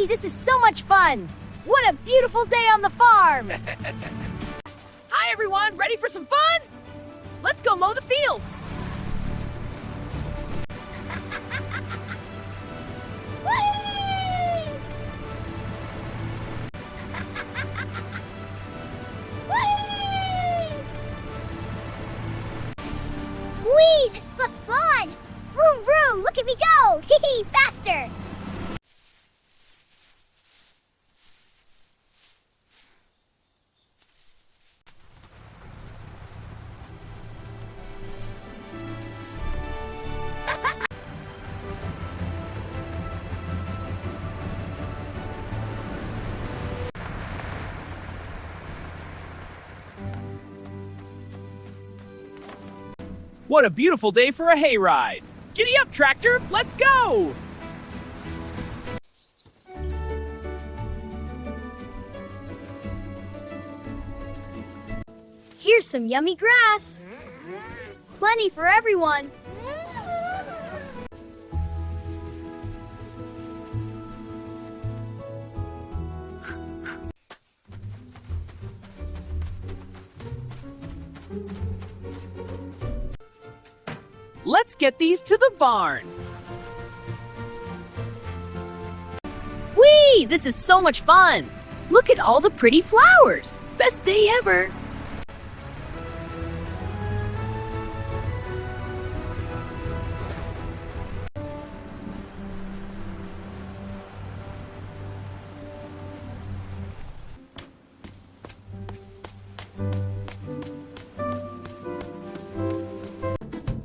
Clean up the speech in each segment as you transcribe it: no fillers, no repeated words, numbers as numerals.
Whee! This is so much fun! What a beautiful day on the farm! Hi everyone, ready for some fun? Let's go mow the fields! Whee! This is so fun! Vroom vroom! Look at me go! Hee hee! Faster! What a beautiful day for a hayride! Giddy up, tractor! Let's go! Here's some yummy grass. Plenty for everyone. Let's get these to the barn! Whee! This is so much fun! Look at all the pretty flowers! Best day ever!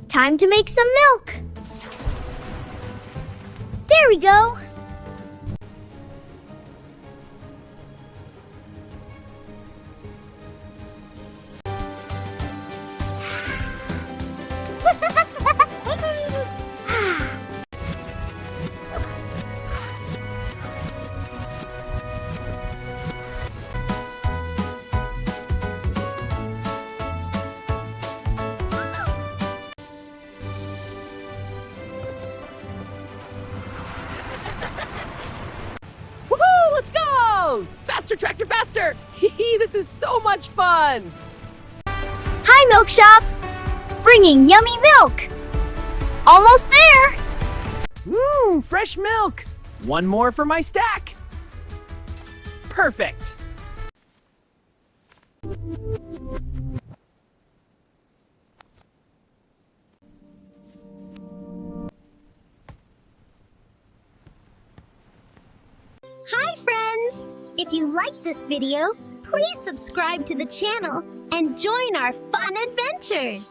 Time to make some milk. There we go. Woohoo! Let's go! Faster, tractor, faster! Hee, this is so much fun! Hi, Milk Shop. Bringing yummy milk. Almost there. Mmm, fresh milk! One more for my stack! Perfect! Hi friends! If you like this video, please subscribe to the channel and join our fun adventures!